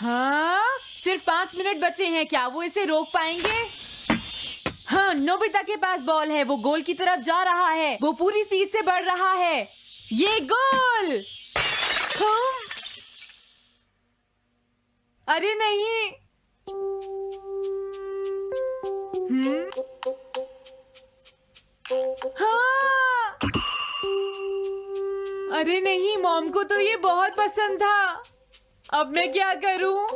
हाँ, सिर्फ 5 मिनट बचे हैं, क्या वो इसे रोक पाएंगे? हाँ, नोबिता के पास बॉल है, वो गोल की तरफ जा रहा है, वो पूरी स्पीड से बढ़ रहा है। ये गोल! हाँ? अरे नहीं! हाँ! अरे नहीं, मॉम को तो ये बहुत पसंद था। अब मैं क्या करूं?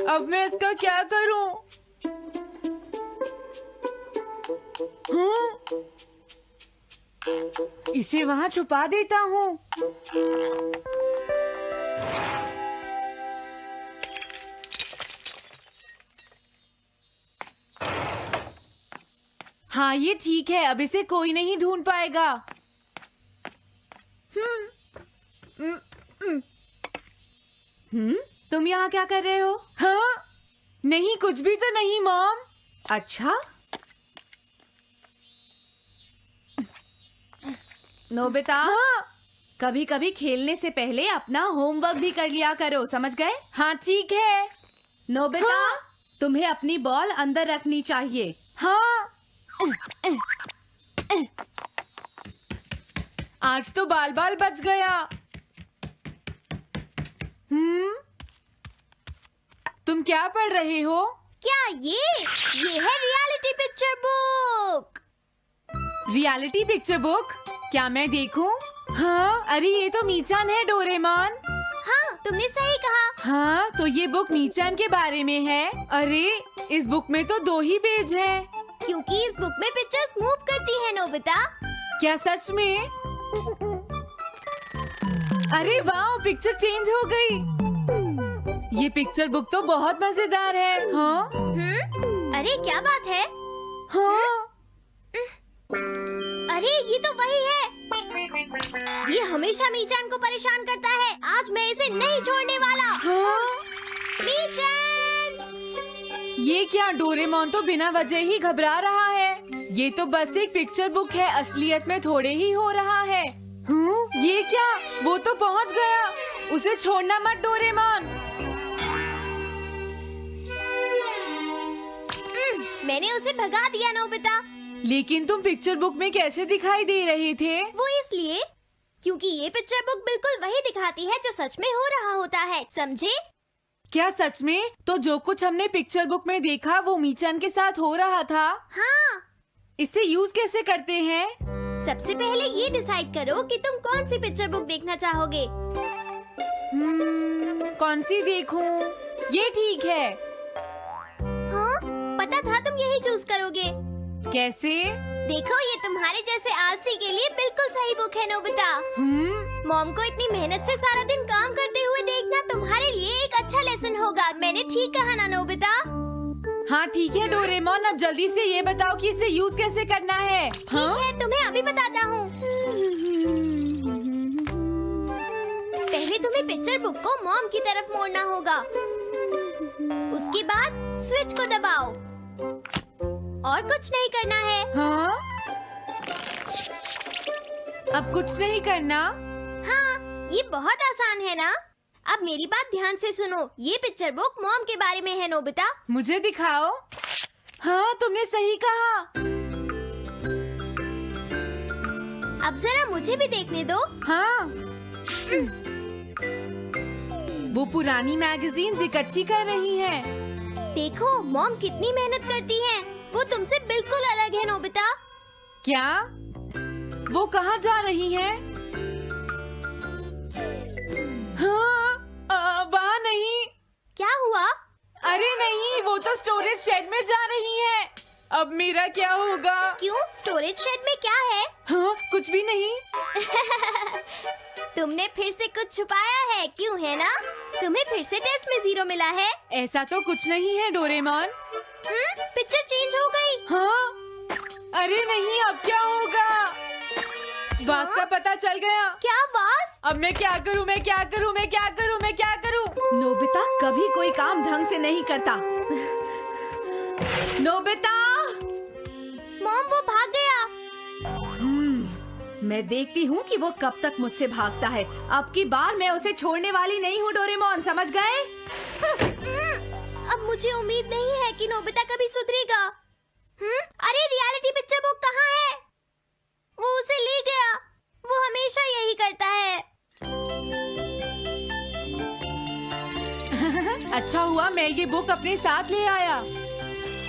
अब मैं इसका क्या करूं? इसे वहां छुपा देता हूं। हाँ, ये ठीक है, अब इसे कोई नहीं ढूंढ पाएगा। तुम यहाँ क्या कर रहे हो? हाँ? नहीं, कुछ भी तो नहीं मॉम। अच्छा, नोबिता, हाँ? कभी कभी खेलने से पहले अपना होमवर्क भी कर लिया करो, समझ गए? हाँ ठीक है। नोबिता, हाँ? तुम्हें अपनी बॉल अंदर रखनी चाहिए। हाँ? आज तो बाल बाल बच गया। तुम क्या पढ़ रहे हो? क्या ये है reality picture book. Reality picture book? क्या मैं देखूं? हाँ, अरे ये तो मीचान है, डोरेमोन। हाँ, तुमने सही कहा। हाँ, तो ये बुक मीचान के बारे में है। अरे, इस बुक में तो 2 ही पेज हैं। क्योंकि इस बुक में पिक्चर्स मूव करती है नोबिता। क्या सच में? अरे वाह, पिक्चर चेंज हो गई। ये पिक्चर बुक तो बहुत मजेदार है। हाँ? अरे क्या बात है? हाँ? अरे ये तो वही है। ये हमेशा मीचान को परेशान करता है। आज मैं इसे नहीं छोड़ने वाला। हाँ? मीचान! ये क्या, डोरेमोन तो बिना वजह ही घबरा रहा है। ये तो बस एक पिक्चर बुक है, असलियत में थोड़े ही हो रहा है। ये क्या, वो तो पहुंच गया। उसे छोड़ना मत डोरेमोन। मैंने उसे भगा दिया नोबिता। लेकिन तुम पिक्चर बुक में कैसे दिखाई दे रहे थे? वो इसलिए क्योंकि ये पिक्चर बुक बिल्कुल वही दिखाती है जो सच में हो रहा होता है, समझे? क्या सच में? तो जो कुछ हमने पिक्चर बुक में देखा वो मीचान के साथ हो रहा था? हाँ। इसे यूज कैसे करते हैं? सबसे पहले ये डिसाइड करो कि तुम कौन सी पिक्चर बुक देखना चाहोगे। कौन सी देखूं? ये ठीक है। हाँ, पता था तुम यही चूज करोगे। कैसे? देखो, ये तुम्हारे जैसे आलसी के लिए बिल्कुल सही बुक है नोबिता। मॉम को इतनी मेहनत से सारा दिन काम करते हुए देखना तुम्हारे लिए एक अच्छा लेसन होगा। मैंने ठीक कहा ना नोबिता? हाँ ठीक है डोरेमोन, अब जल्दी से ये बताओ कि इसे यूज कैसे करना है। ठीक है, तुम्हें अभी बताता हूँ। पहले तुम्हें पिक्चर बुक को मॉम की तरफ मोड़ना होगा। उसके बाद स्विच को दबाओ और कुछ नहीं करना है। हाँ? अब कुछ नहीं करना? हाँ, ये बहुत आसान है ना? अब मेरी बात ध्यान से सुनो। ये पिक्चर बुक मॉम के बारे में है नोबिता। मुझे दिखाओ। हाँ, तुमने सही कहा। अब जरा मुझे भी देखने दो। हाँ। वो पुरानी मैगजीन्स इकट्ठी कर रही है। देखो, मॉम कितनी मेहनत करती हैं। वो तुमसे बिल्कुल अलग है नोबिता। क्या? वो कहाँ जा रही है? हाँ, वहाँ नहीं। क्या हुआ? अरे नहीं, वो तो स्टोरेज शेड में जा रही है। अब मेरा क्या होगा? क्यों? स्टोरेज शेड में क्या है? हाँ, कुछ भी नहीं। तुमने फिर से कुछ छुपाया है, क्यों है ना? तुम्हें फिर से टेस्ट में 0 मिला है। ऐसा तो कुछ नहीं है डोरेमोन। पिक्चर चेंज हो गई। हाँ? अरे नहीं, अब क्या होगा? वास का पता चल गया। क्या वास? अब मैं क्या करूँ? मैं क्या करूँ? मैं क्या करूँ? मैं क्या करूँ? नोबिता कभी कोई काम ढंग से नहीं करता। नोबिता! मॉम, वो भाग गया। मैं देखती हूँ कि वो कब तक मुझसे भागता है। अब की बार मैं उसे छोड़ने वाली नहीं हूँ डोरेमोन, समझ गए? अब मुझे उम्मीद नहीं है कि नोबिता कभी सुधरेगा। अरे रियलिटी पिक्चर बुक कहाँ है? वो उसे ले गया। वो हमेशा यही करता है। अच्छा हुआ मैं ये बुक अपने साथ ले आया।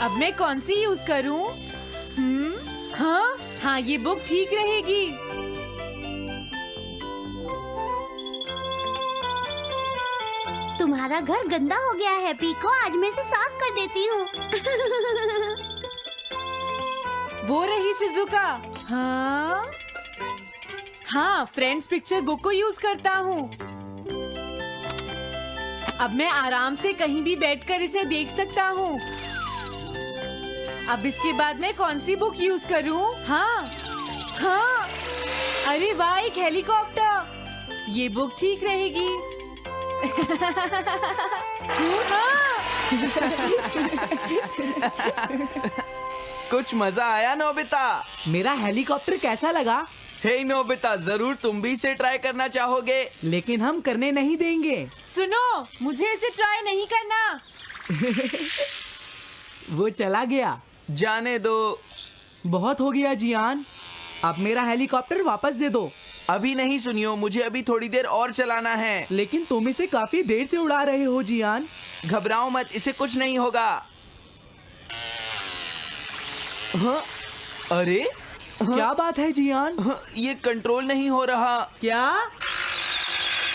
अब मैं कौन सी यूज करूं? हाँ, ये बुक ठीक रहेगी। तुम्हारा घर गंदा हो गया है पीको, आज मैं इसे साफ कर देती हूँ। वो रही शिजुका। हाँ, फ्रेंड्स पिक्चर बुक को यूज करता हूँ। अब मैं आराम से कहीं भी बैठकर इसे देख सकता हूँ। अब इसके बाद मैं कौन सी बुक यूज करूँ? हाँ, अरे वाह, एक हेलीकॉप्टर। ये बुक ठीक रहेगी। कुछ मजा आया नोबिता? मेरा हेलीकॉप्टर कैसा लगा? हे नोबिता, जरूर तुम भी इसे ट्राई करना चाहोगे। लेकिन हम करने नहीं देंगे। सुनो, मुझे इसे ट्राई नहीं करना। वो चला गया। जाने दो। बहुत हो गया जियान, अब मेरा हेलीकॉप्टर वापस दे दो। अभी नहीं सुनियो, मुझे अभी थोड़ी देर और चलाना है। लेकिन तुम इसे काफी देर से उड़ा रहे हो जियान। घबराओ मत, इसे कुछ नहीं होगा। हाँ? अरे क्या बात है जियान? ये कंट्रोल नहीं हो रहा। क्या?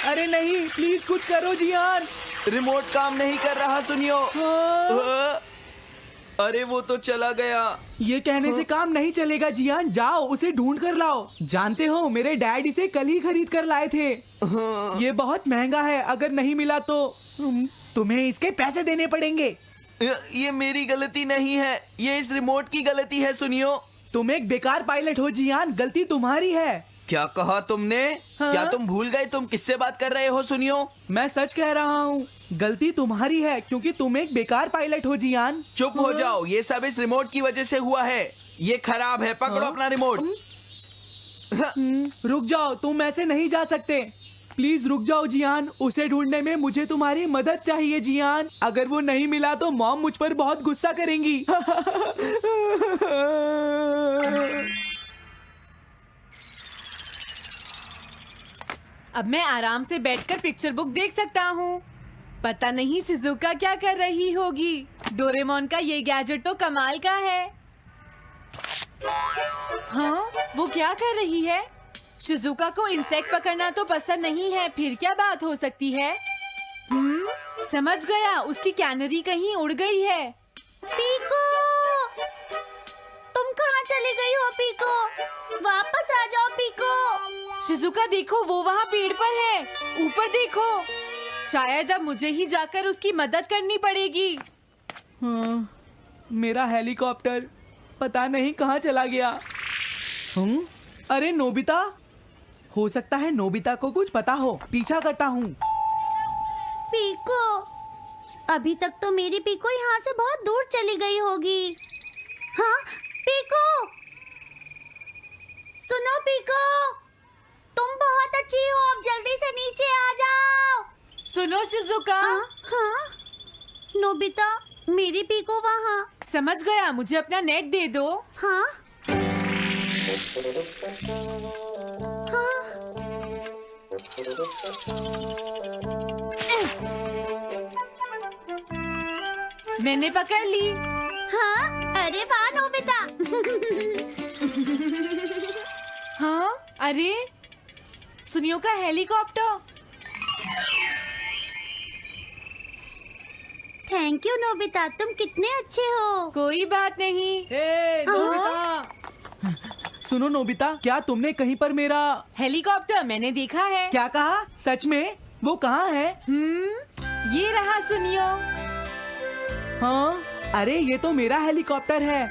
अरे नहीं, प्लीज कुछ करो जियान। रिमोट काम नहीं कर रहा, सुनियो। हाँ। अरे वो तो चला गया। ये कहने से काम नहीं चलेगा जियान, जाओ उसे ढूंढ कर लाओ। जानते हो, मेरे डैड इसे कल ही खरीद कर लाए थे। ये बहुत महंगा है, अगर नहीं मिला तो तुम्हें इसके पैसे देने पड़ेंगे। ये मेरी गलती नहीं है, ये इस रिमोट की गलती है, सुनियो। तुम एक बेकार पायलट हो जियान, गलती तुम्हारी है। क्या कहा तुमने? हाँ? क्या तुम भूल गए तुम किससे बात कर रहे हो? सुनियो, मैं सच कह रहा हूँ, गलती तुम्हारी है क्योंकि तुम एक बेकार पायलट हो जियान। चुप हो जाओ, ये सब इस रिमोट की वजह से हुआ है। ये खराब है, पकड़ो अपना रिमोट। रुक जाओ, तुम ऐसे नहीं जा सकते। प्लीज रुक जाओ जियान, उसे ढूंढने में मुझे तुम्हारी मदद चाहिए जियान। अगर वो नहीं मिला तो मॉम मुझ पर बहुत गुस्सा करेंगी। अब मैं आराम से बैठकर पिक्चर बुक देख सकता हूँ। पता नहीं शिजुका क्या कर रही होगी। डोरेमोन का ये गैजेट तो कमाल का है। हाँ, वो क्या कर रही है? शिजुका को इंसेक्ट पकड़ना तो पसंद नहीं है, फिर क्या बात हो सकती है? समझ गया, उसकी कैनरी कहीं उड़ गई है। पीको, तुम कहाँ चली गई हो पीको? वापस आ जाओ पीको। शिजुका देखो, वो वहाँ पेड़ पर है। ऊपर देखो। शायद अब मुझे ही जाकर उसकी मदद करनी पड़ेगी। हाँ, मेरा हेलीकॉप्टर पता नहीं कहाँ चला गया। अरे नोबिता, हो सकता है नोबिता को कुछ पता हो, पीछा करता हूँ। पीको, अभी तक तो मेरी पीको यहाँ से बहुत दूर चली गई होगी। हाँ पीको, सुनो पीको, तुम बहुत अच्छी हो, अब जल्दी से नीचे आ जाओ। सुनो शिजुका। हाँ? नोबिता, मेरी पीको वहाँ। समझ गया, मुझे अपना नेट दे दो। हाँ? मैंने पकड़ ली। हाँ? अरे वाह नोबिता। हाँ, अरे सुनियो का हेलीकॉप्टर। थैंक यू नोबिता, तुम कितने अच्छे हो। कोई बात नहीं। हे नोबिता, सुनो नोबिता, क्या तुमने कहीं पर मेरा हेलीकॉप्टर मैंने देखा है। क्या कहा? सच में? वो कहाँ है? ये रहा सुनियो। हाँ, अरे ये तो मेरा हेलीकॉप्टर है।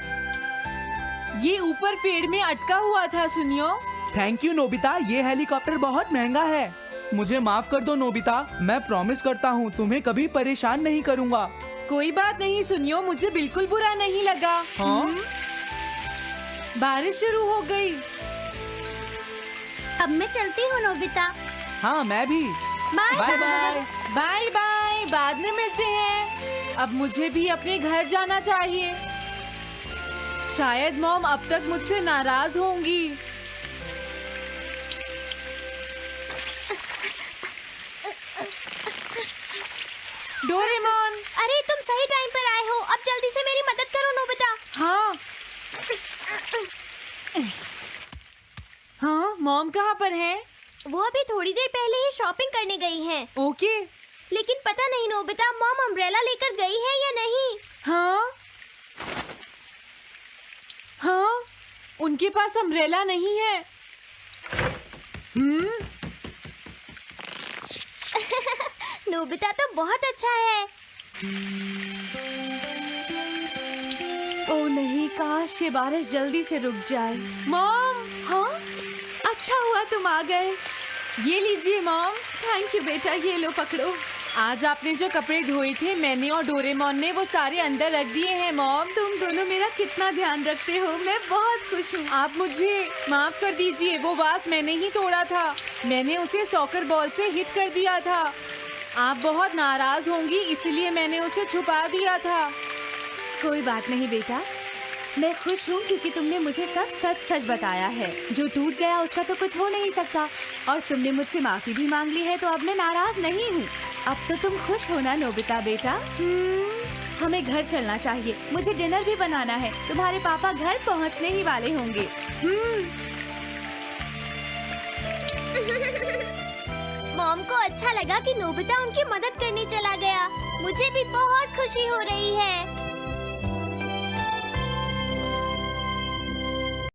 ये ऊपर पेड़ में अटका हुआ था सुनियो। थैंक यू नोबिता, ये हेलीकॉप्टर बहुत महंगा है। मुझे माफ कर दो नोबिता, मैं प्रॉमिस करता हूँ तुम्हें कभी परेशान नहीं करूँगा। कोई बात नहीं सुनियो, मुझे बिल्कुल बुरा नहीं लगा। हाँ? बारिश शुरू हो गई। अब मैं चलती हूँ नोबिता। हाँ, मैं भी। Bye bye bye. Bye bye, बाद में मिलते हैं। अब मुझे भी अपने घर जाना चाहिए। शायद मॉम अब तक मुझसे नाराज होंगी। डोरेमोन। अरे तुम सही टाइम पर आए हो, अब जल्दी से मेरी मदद करो नोबिता। हाँ हाँ, मॉम कहाँ पर है? वो अभी थोड़ी देर पहले ही शॉपिंग करने गई हैं। ओके। लेकिन पता नहीं नोबिता, मॉम अम्ब्रेला लेकर गई है या नहीं। हाँ हाँ, उनके पास अम्ब्रेला नहीं है। नोबिता तो बहुत अच्छा है। ओ नहीं, काश ये बारिश जल्दी से रुक जाए। मॉम, हाँ, अच्छा हुआ तुम आ गए। ये लीजिए मॉम। थैंक यू बेटा, ये लो पकड़ो। आज आपने जो कपड़े धोए थे मैंने और डोरेमोन ने वो सारे अंदर रख दिए हैं मॉम। तुम दोनों मेरा कितना ध्यान रखते हो, मैं बहुत खुश हूँ। आप मुझे माफ कर दीजिए, वो वास मैंने ही तोड़ा था। मैंने उसे सॉकर बॉल से हिट कर दिया था। आप बहुत नाराज होंगी इसलिए मैंने उसे छुपा दिया था। कोई बात नहीं बेटा, मैं खुश हूँ क्योंकि तुमने मुझे सब सच सच बताया है। जो टूट गया उसका तो कुछ हो नहीं सकता, और तुमने मुझसे माफी भी मांग ली है, तो अब मैं नाराज नहीं हूँ। अब तो तुम खुश हो ना नोबिता बेटा? हमें घर चलना चाहिए, मुझे डिनर भी बनाना है। तुम्हारे पापा घर पहुँचने ही वाले होंगे। मॉम को अच्छा लगा कि नोबिता उनकी मदद करने चला गया। मुझे भी बहुत खुशी हो रही है।